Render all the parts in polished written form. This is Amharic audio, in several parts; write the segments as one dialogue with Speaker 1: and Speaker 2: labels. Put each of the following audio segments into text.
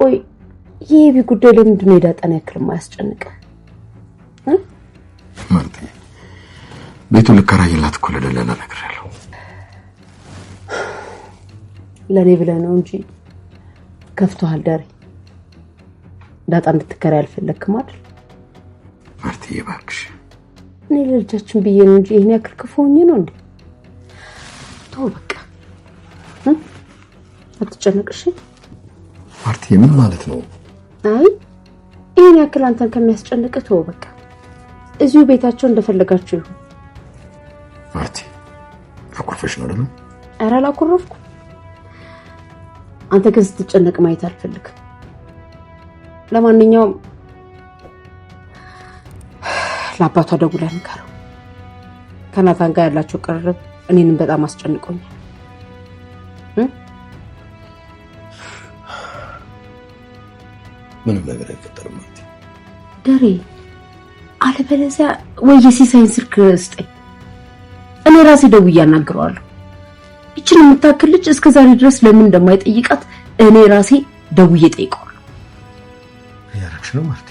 Speaker 1: ቆይ ይሄ ጉዳይ ለምንድን ነው ዳጣን ያክል ማያስጨንቅ?
Speaker 2: ማርቴ ቤቱ ልከራይላት እኮ ለደለላ ነግሬያለሁ።
Speaker 1: ለኔ ብለህ ነው እንጂ ከፍቶሃል ዳሪ። ዳጣ እንድትከራይ አልፈለክም አይደል?
Speaker 2: ማርቴ እባክሽ
Speaker 1: እኔ ለልጃችን ብዬ ነው እንጂ ይሄን ያክል ክፉኝ ነው እንዴ? ተው በቃ አትጨነቅሽ።
Speaker 2: ማርቴ ምን ማለት ነው?
Speaker 1: አይ ይሄን ያክል አንተን ከሚያስጨንቅ ተው በቃ እዚሁ ቤታቸው እንደፈለጋችሁ ይሁን።
Speaker 2: ማርቴ አኩርፈሽ ነው አይደል?
Speaker 1: ኧረ አላኩረፍኩ። አንተ ግን ስትጨነቅ ማየት አልፈልግም። ለማንኛውም ለአባቷ ደውለህ ንገረው። ከናታን ጋር ያላቸው ቅርርብ እኔንም በጣም አስጨንቆኛል።
Speaker 2: ምንም ነገር አይፈጠርም ማርቴ።
Speaker 1: ደሬ አለበለዚያ ወይ የሲሳይን ስልክ ስጠኝ፣ እኔ ራሴ ደውዬ አናግረዋለሁ። እቺን የምታክል ልጅ እስከዛሬ ድረስ ለምን እንደማይጠይቃት እኔ ራሴ ደውዬ ጠይቀዋለሁ።
Speaker 2: ያረክሽ ነው ማርቴ?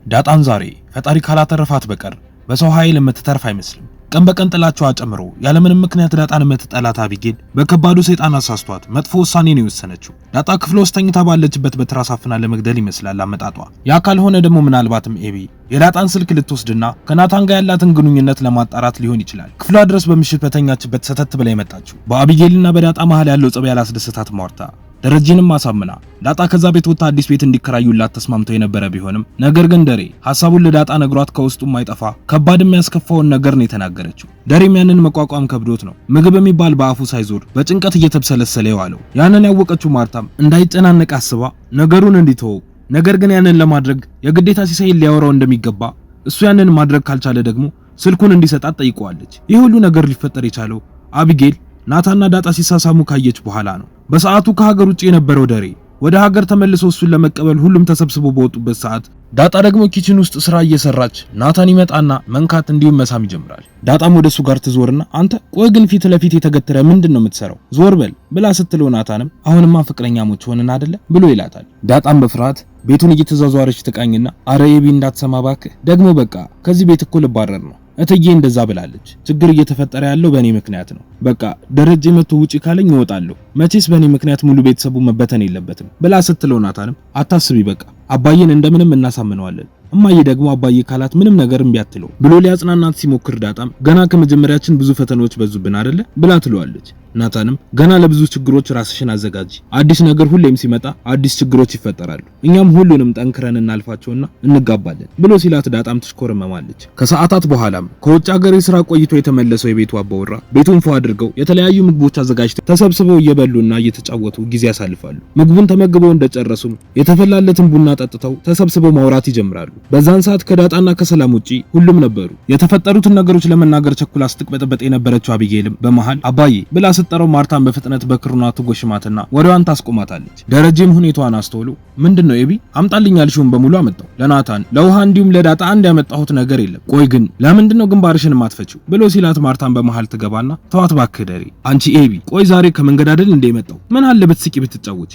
Speaker 3: ዳጣን ዛሬ ፈጣሪ ካላተረፋት በቀር በሰው ኃይል የምትተርፍ አይመስልም። ቀን በቀን ጥላቻዋ ጨምሮ ያለምንም ምክንያት ዳጣን የምትጠላት አቢጌል በከባዱ ሰይጣን አሳስቷት መጥፎ ውሳኔ ነው የወሰነችው። ዳጣ ክፍል ውስጥ ተኝታ ባለችበት በትራስ አፍና ለመግደል ይመስላል አመጣጧ። ያ ካልሆነ ደግሞ ምናልባትም ኤቢ የዳጣን ስልክ ልትወስድና ከናታን ጋር ያላትን ግንኙነት ለማጣራት ሊሆን ይችላል። ክፍሏ ድረስ በምሽት በተኛችበት ሰተት ብላ የመጣችው በአቢጌልና በዳጣ መሃል ያለው ጸብ ያላስደሰታት ማርታ ደረጀንም አሳምና ዳጣ ከዛ ቤት ወጣ አዲስ ቤት እንዲከራዩላት ተስማምተው የነበረ ቢሆንም ነገር ግን ደሬ ሐሳቡን ለዳጣ ነግሯት ከውስጡ ማይጠፋ ከባድ የሚያስከፋውን ነገር ነው የተናገረችው። ደሬም ያንን መቋቋም ከብዶት ነው ምግብ የሚባል በአፉ ሳይዞር በጭንቀት እየተብሰለሰለ የዋለው። ያንን ያወቀችው ማርታም እንዳይጨናነቅ አስባ ነገሩን እንዲተው ነገር ግን ያንን ለማድረግ የግዴታ ሲሳይን ሊያወራው እንደሚገባ እሱ ያንን ማድረግ ካልቻለ ደግሞ ስልኩን እንዲሰጣት ጠይቀዋለች። ይህ ሁሉ ነገር ሊፈጠር የቻለው አቢጌል ናታንና ዳጣ ሲሳሳሙ ካየች በኋላ ነው። በሰዓቱ ከሀገር ውጪ የነበረው ደሬ ወደ ሀገር ተመልሶ እሱን ለመቀበል ሁሉም ተሰብስቦ በወጡበት ሰዓት ዳጣ ደግሞ ኪችን ውስጥ ስራ እየሰራች ናታን ይመጣና መንካት እንዲሁም መሳም ይጀምራል። ዳጣም ወደሱ ጋር ትዞርና አንተ ቆይ ግን ፊት ለፊት የተገተረ ምንድነው የምትሰራው ዞር በል ብላ ስትለው ናታንም አሁንማ ፍቅረኛሞች ሆነን አይደለ ብሎ ይላታል። ዳጣም በፍርሃት ቤቱን እየተዛዟረች ትቃኝና አረ ኤቢ እንዳትሰማ ባክህ ደግሞ በቃ ከዚህ ቤት እኮ ልባረር ነው እትዬ እንደዛ ብላለች። ችግር እየተፈጠረ ያለው በእኔ ምክንያት ነው። በቃ ደረጀ መጥቶ ውጪ ካለኝ እወጣለሁ። መቼስ በእኔ ምክንያት ሙሉ ቤተሰቡ መበተን የለበትም ብላ ስትለው ናታንም አታስቢ በቃ አባዬን እንደምንም እናሳምነዋለን። እማዬ ደግሞ አባዬ ካላት ምንም ነገር እምቢ አትለው ብሎ ሊያጽናናት ሲሞክር ዳጣም ገና ከመጀመሪያችን ብዙ ፈተናዎች በዙብን አይደለ ብላ ትለዋለች። ናታንም ገና ለብዙ ችግሮች ራስሽን አዘጋጂ፣ አዲስ ነገር ሁሌም ሲመጣ አዲስ ችግሮች ይፈጠራሉ፣ እኛም ሁሉንም ጠንክረን እናልፋቸውና እንጋባለን ብሎ ሲላት ዳጣም ትሽኮረመማለች። ከሰዓታት በኋላም ከውጭ ሀገር የሥራ ቆይቶ የተመለሰው የቤቱ አባወራ ቤቱን ፏ አድርገው የተለያዩ ምግቦች አዘጋጅተው ተሰብስበው እየበሉና እየተጫወቱ ጊዜ ያሳልፋሉ። ምግቡን ተመግበው እንደጨረሱም የተፈላለትን ቡና ጠጥተው ተሰብስበው ማውራት ይጀምራሉ። በዛን ሰዓት ከዳጣና ከሰላም ውጪ ሁሉም ነበሩ። የተፈጠሩትን ነገሮች ለመናገር ቸኩላ ስትቅበጥበጥ የነበረችው አቢጌልም በመሃል አባዬ ብላ ስትጠራው ማርታን በፍጥነት በክሩና ትጎሽማትና ወሬዋን ታስቆማታለች። ደረጀም ሁኔታዋን አስተውሎ ምንድነው ኤቢ አምጣልኝ ያልሽውን በሙሉ አመጣው ለናታን ለውሃ እንዲሁም ለዳጣ አንድ ያመጣሁት ነገር የለም። ቆይ ግን ለምንድነው ግንባርሽን ማትፈጪው ብሎ ሲላት ማርታን በመሃል ትገባና ተዋት ባክህ ደሬ አንቺ ኤቢ ቆይ ዛሬ ከመንገድ አይደል እንደ መጣው ምን አለ ብትስቂ ብትጫወቺ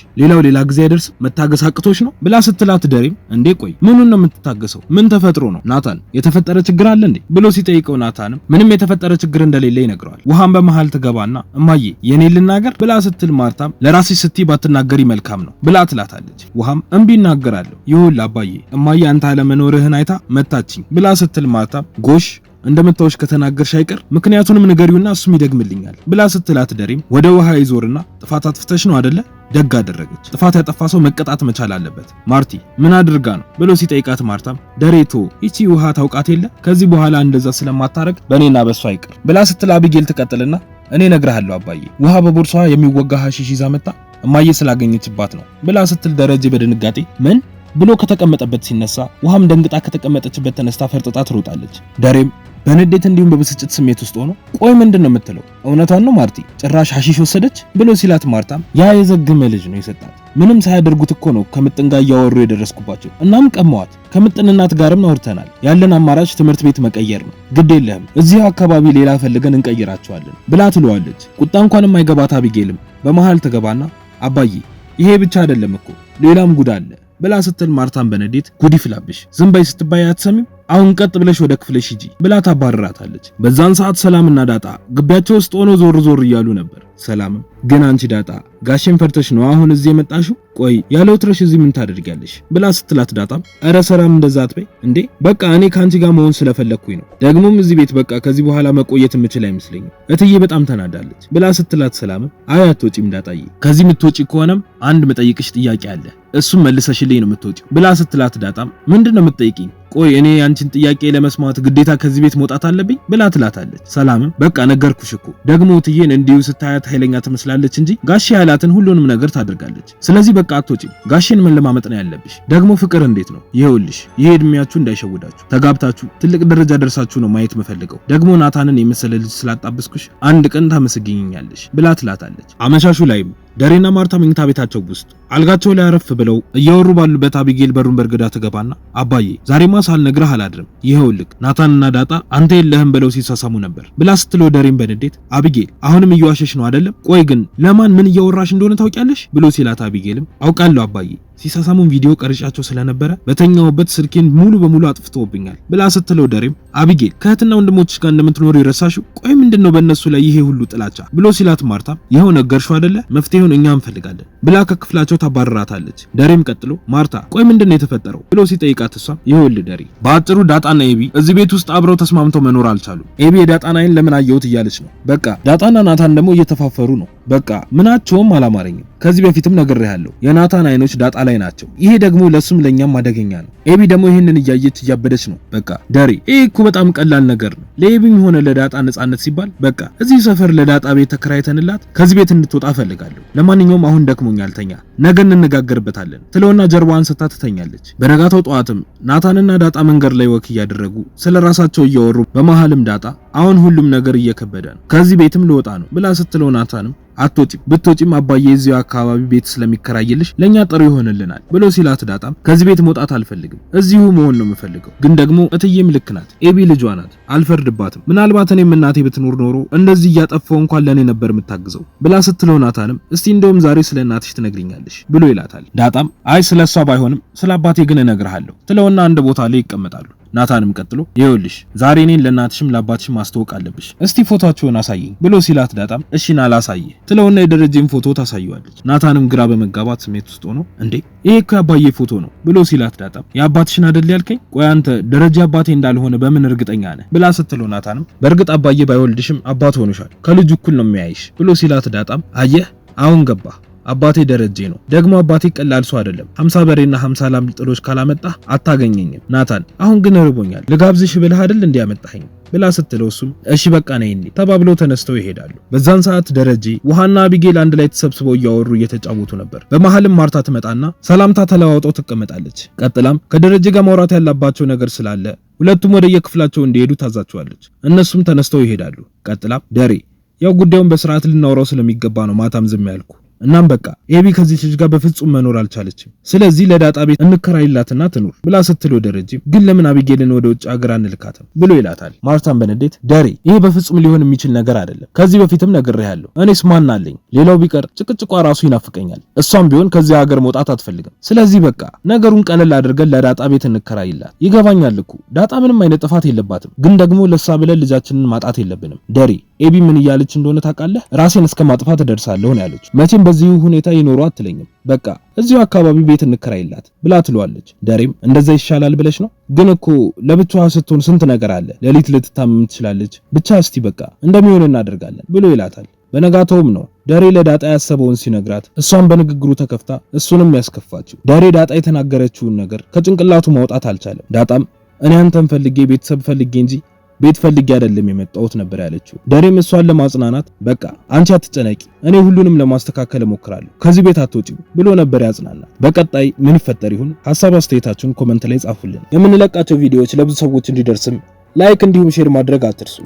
Speaker 3: ሌላ ጊዜ አይደርስ መታገስ አቅቶሽ ነው ብላ ስትላት ደሬም እንዴ ቆይ ምኑን ነው የምትታገሰው ምን ተፈጥሮ ነው ናታን የተፈጠረ ችግር አለ እንዴ ብሎ ሲጠይቀው ናታንም ምንም የተፈጠረ ችግር እንደሌለ ይነግረዋል። ውሃም በመሃል ትገባና እማዬ የኔ ልናገር ብላ ስትል ማርታም ለራስሽ ስትይ ባትናገሪ መልካም ነው ብላ ትላታለች። ውሃም እንቢ እናገራለሁ ይሁን አባዬ እማዬ አንተ አለመኖርህን አይታ መታችኝ ብላ ስትል ማርታም ጎሽ እንደምታውሽ ከተናገርሽ አይቀር ምክንያቱንም ንገሪውና እሱም ይደግምልኛል ብላ ስትላት ደሬም ወደ ውሃ ይዞርና ጥፋት አጥፍተሽ ነው አይደለ ደግ አደረገች ጥፋት ያጠፋ ሰው መቀጣት መቻል አለበት ማርቲ ምን አድርጋ ነው ብሎ ሲጠይቃት ማርታም ደሬቶ እቺ ውሃ ታውቃት የለ ከዚህ በኋላ እንደዛ ስለማታረግ በእኔና በሷ አይቀር ብላ ስትል አቢጌል ትቀጥልና እኔ ነግርሃለሁ አባዬ ውሃ በቦርሳዋ የሚወጋ ሐሺሽ ይዛ መጣ እማዬ ስላገኘችባት ነው ብላ ስትል ደረጀ በድንጋጤ ምን ብሎ ከተቀመጠበት ሲነሳ ውሃም ደንግጣ ከተቀመጠችበት ተነስታ ፈርጥጣ ትሮጣለች። ደሬም በንዴት እንዲሁም በብስጭት ስሜት ውስጥ ሆኖ ቆይ ምንድነው የምትለው እውነቷን ነው ማርቲ ጭራሽ ሐሺሽ ወሰደች ብሎ ሲላት ማርታም ያ የዘገመ ልጅ ነው የሰጣት ምንም ሳያደርጉት እኮ ነው ከምጥን ጋር ያወሩ የደረስኩባቸው እናም ቀመዋት ከምጥን እናት ጋርም አውርተናል ያለን አማራጭ ትምህርት ቤት መቀየር ነው ግድ የለህም እዚህ አካባቢ ሌላ ፈልገን እንቀይራቸዋለን ብላ ትለዋለች። ቁጣ እንኳን የማይገባት አቢጌልም በመሃል ትገባና አባዬ ይሄ ብቻ አይደለም እኮ ሌላም ጉድ አለ ብላ ስትል ማርታን በንዴት ጉድ ይፍላብሽ ዝም በይ ስትባይ አትሰሚም አሁን ቀጥ ብለሽ ወደ ክፍልሽ ሂጂ ብላ ታባርራታለች። በዛን ሰዓት ሰላምና ዳጣ ግቢያቸው ውስጥ ሆኖ ዞር እያሉ ነበር። ሰላምም ግን አንቺ ዳጣ ጋሽን ፈርተሽ ነው አሁን እዚህ የመጣሽው ቆይ ያለው ትረሽ እዚህ ምን ታደርጊያለሽ ብላ ስትላት ዳጣም ኧረ ሰላም እንደዛ አትበይ እንዴ በቃ እኔ ካንቺ ጋር መሆን ስለፈለኩኝ ነው ደግሞም እዚህ ቤት በቃ ከዚህ በኋላ መቆየት የምችል አይመስለኝም እትዬ በጣም ተናዳለች ብላ ስትላት ሰላምም አይ አትወጪም ዳጣዬ ከዚህ የምትወጪ ከሆነም አንድ መጠይቅሽ ጥያቄ አለ እሱም መልሰሽልኝ ነው የምትወጪው ብላ ስትላት ዳጣም ምንድነው የምትጠይቂኝ ቆይ እኔ አንቺን ጥያቄ ለመስማት ግዴታ ከዚህ ቤት መውጣት አለብኝ ብላ ትላታለች። ሰላምም በቃ ነገርኩሽ እኮ ደግሞ እትዬን እንዲሁ ስታያት ኃይለኛ ትመስላለች እንጂ ጋሽ ያላትን ሁሉንም ነገር ታደርጋለች ስለዚህ በቃ አትወጪም ጋሽን ምን ለማመጥ ነው ያለብሽ ደግሞ ፍቅር እንዴት ነው ይሄውልሽ ይሄ እድሜያችሁ እንዳይሸውዳችሁ ተጋብታችሁ ትልቅ ደረጃ ደርሳችሁ ነው ማየት መፈልገው ደግሞ ናታንን የመሰለ ልጅ ስላጣብስኩሽ አንድ ቀን ታመስግኝኛለሽ ብላ ትላታለች። አመሻሹ ላይም ደሬና ማርታ መኝታ ቤታቸው ውስጥ አልጋቸው ላይ አረፍ ብለው እያወሩ ባሉበት አቢጌል በሩን በርግዳ ትገባና አባዬ ዛሬማ ሳልነግርህ አላድርም ይሄውልክ ናታንና ዳጣ አንተ የለህም ብለው ሲሳሳሙ ነበር ብላ ስትለው ደሬን በንዴት አቢጌል አሁንም እየዋሸሽ ነው አይደለም ቆይ ግን ለማን ምን እያወራሽ እንደሆነ ታውቂያለሽ ብሎ ሲላት አቢጌልም አውቃለሁ አባዬ ሲሳሳሙን ቪዲዮ ቀርጫቸው ስለነበረ በተኛውበት ስልኬን ሙሉ በሙሉ አጥፍተውብኛል ብላ ስትለው ደሬም አቢጌል ከእህትና ወንድሞችሽ ጋር እንደምትኖር ይረሳሽው ቆይ ምንድነው በእነሱ ላይ ይሄ ሁሉ ጥላቻ ብሎ ሲላት ማርታ ይሄው ነገርሽው አይደለ መፍትሄውን እኛ እንፈልጋለን ብላ ከክፍላቸው ታባረራታለች። ደሬም ቀጥሎ ማርታ ቆይ ምንድነው የተፈጠረው ብሎ ሲጠይቃት እሷም ይኸውልህ ደሬ በአጭሩ ዳጣና ኤቢ እዚህ ቤት ውስጥ አብረው ተስማምተው መኖር አልቻሉም ኤቢ የዳጣን አይን ለምን አየሁት እያለች ነው በቃ ዳጣና ናታን ደግሞ እየተፋፈሩ ነው በቃ ምናቸውም አላማረኝም ከዚህ በፊትም ነግሬሃለሁ የናታን አይኖች ዳጣ ላይ ናቸው ይሄ ደግሞ ለሱም ለኛም አደገኛ ነው ኤቢ ደግሞ ይሄንን እያየች እያበደች ነው በቃ ደሬ ይሄ እኮ በጣም ቀላል ነገር ነው ለኤቢም ሆነ ለዳጣ ነፃነት ሲባል በቃ እዚህ ሰፈር ለዳጣ ቤት ተከራይተንላት ከዚህ ቤት እንድትወጣ ፈልጋለሁ ለማንኛውም አሁን ደክሞኛል ተኛ ነገ እንነጋገርበታለን ትለውና ጀርባዋን ሰታ ትተኛለች። በነጋታው ጠዋትም ናታንና ዳጣ መንገድ ላይ ወክ እያደረጉ ስለራሳቸው እያወሩ በመሃልም ዳጣ አሁን ሁሉም ነገር እየከበደ ነው ከዚህ ቤትም ልወጣ ነው ብላ ስትለው ናታንም አትወጪም ብትወጪም አባዬ እዚሁ አካባቢ ቤት ስለሚከራይልሽ ለኛ ጥሩ ይሆንልናል ብሎ ሲላት ዳጣም ከዚህ ቤት መውጣት አልፈልግም እዚሁ መሆን ነው የምፈልገው ግን ደግሞ እትዬም ልክ ናት ኤቢ ልጇ ናት አልፈርድባትም ምናልባት እኔም እናቴ ብትኖር ኖሮ እንደዚህ እያጠፋው እንኳን ለኔ ነበር የምታግዘው ብላ ስትለው ናታንም እስቲ እንደውም ዛሬ ስለ እናትሽ ትነግሪኛለሽ ብሎ ይላታል። ዳጣም አይ ስለሷ ባይሆንም ስለ አባቴ ግን እነግርሃለሁ ትለውና አንድ ቦታ ላይ ይቀመጣሉ። ናታንም ቀጥሎ ይኸውልሽ ዛሬ እኔን ለእናትሽም ለአባትሽም ማስተዋወቅ አለብሽ እስቲ ፎቶአቸውን አሳየኝ ብሎ ሲላት ዳጣም እሺ ና ላሳየ ትለውና የደረጀን ፎቶ ታሳየዋለች። ናታንም ግራ በመጋባት ስሜት ውስጥ ሆኖ እንዴ ይሄ እኮ አባዬ ፎቶ ነው ብሎ ሲላት ዳጣም የአባትሽን አይደል ያልከኝ ቆይ አንተ ደረጃ አባቴ እንዳልሆነ በምን እርግጠኛ ነህ ብላ ስትለው ናታንም በእርግጥ አባዬ ባይወልድሽም አባት ሆኖሻል ከልጁ እኩል ነው የሚያይሽ ብሎ ሲላት ዳጣም አየህ አሁን ገባ አባቴ ደረጀ ነው ደግሞ አባቴ ቀላል ሰው አይደለም 50 በሬና 50 ላም ጥሎች ካላመጣ አታገኘኝም ናታን አሁን ግን እርቦኛል ልጋብዝሽ ብለህ አይደል እንዲያመጣኸኝ ብላ ስትለው እሱም እሺ በቃ ነኝ ተባብለው ተነስተው ይሄዳሉ። በዛን ሰዓት ደረጀ ውሃና አቢጌል አንድ ላይ ተሰብስበው እያወሩ እየተጫወቱ ነበር። በመሃልም ማርታ ትመጣና ሰላምታ ተለዋውጠው ትቀመጣለች። ቀጥላም ከደረጀ ጋር ማውራት ያለባቸው ነገር ስላለ ሁለቱም ወደ የክፍላቸው እንዲሄዱ ታዛቸዋለች። እነሱም ተነስተው ይሄዳሉ። ቀጥላም ደሬ ያው ጉዳዩን በስርዓት ልናወራው ስለሚገባ ነው ማታም ዝም ያልኩ። እናም በቃ ኤቢ ከዚህ ልጅ ጋር በፍጹም መኖር አልቻለችም። ስለዚህ ለዳጣ ቤት እንከራይላትና ትኑር ብላ ስትለው ደረጀም ግን ለምን አቢጌልን ወደ ውጭ ሀገር አንልካትም ብሎ ይላታል። ማርታም በንዴት ደሬ ይሄ በፍጹም ሊሆን የሚችል ነገር አይደለም። ከዚህ በፊትም ነግሬሃለሁ። እኔስ ማን አለኝ? ሌላው ቢቀር ጭቅጭቋ ራሱ ይናፍቀኛል። እሷም ቢሆን ከዚህ ሀገር መውጣት አትፈልግም። ስለዚህ በቃ ነገሩን ቀለል አድርገን ለዳጣ ቤት እንከራይላት። ይገባኛል እኮ ዳጣ ምንም አይነት ጥፋት የለባትም፣ ግን ደግሞ ለሷ ብለን ልጃችንን ማጣት የለብንም። ደሬ ኤቢ ምን እያለች እንደሆነ ታውቃለህ? ራሴን እስከ ማጥፋት እደርሳለሁ ነው ያለች። መቼም በዚህ ሁኔታ ይኖሩ አትለኝም። በቃ እዚሁ አካባቢ ቤት እንከራይላት ብላ ትሏለች። ደሬም እንደዛ ይሻላል ብለሽ ነው? ግን እኮ ለብቻዋ ስትሆን ስንት ነገር አለ። ሌሊት ልትታመም ትችላለች። ብቻ እስቲ በቃ እንደሚሆን እናደርጋለን ብሎ ይላታል። በነጋታውም ነው ደሬ ለዳጣ ያሰበውን ሲነግራት እሷን በንግግሩ ተከፍታ እሱንም ያስከፋችው። ደሬ ዳጣ የተናገረችውን ነገር ከጭንቅላቱ ማውጣት አልቻለም። ዳጣም እኔ አንተን ፈልጌ ቤተሰብ ፈልጌ እንጂ ቤት ፈልጌ አይደለም የመጣሁት ነበር ያለችው። ደሬም እሷን ለማጽናናት በቃ አንቺ አትጨነቂ፣ እኔ ሁሉንም ለማስተካከል እሞክራለሁ፣ ከዚህ ቤት አትወጪም ብሎ ነበር ያጽናናት። በቀጣይ ምን ይፈጠር ይሁን? ሐሳብ አስተያየታችሁን ኮሜንት ላይ ጻፉልን። የምንለቃቸው ቪዲዮዎች ለብዙ ሰዎች እንዲደርስም ላይክ እንዲሁም ሼር ማድረግ አትርሱ።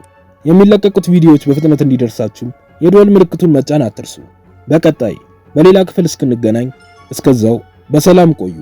Speaker 3: የሚለቀቁት ቪዲዮዎች በፍጥነት እንዲደርሳችሁ የደወል ምልክቱን መጫን አትርሱ። በቀጣይ በሌላ ክፍል እስክንገናኝ እስከዛው በሰላም ቆዩ።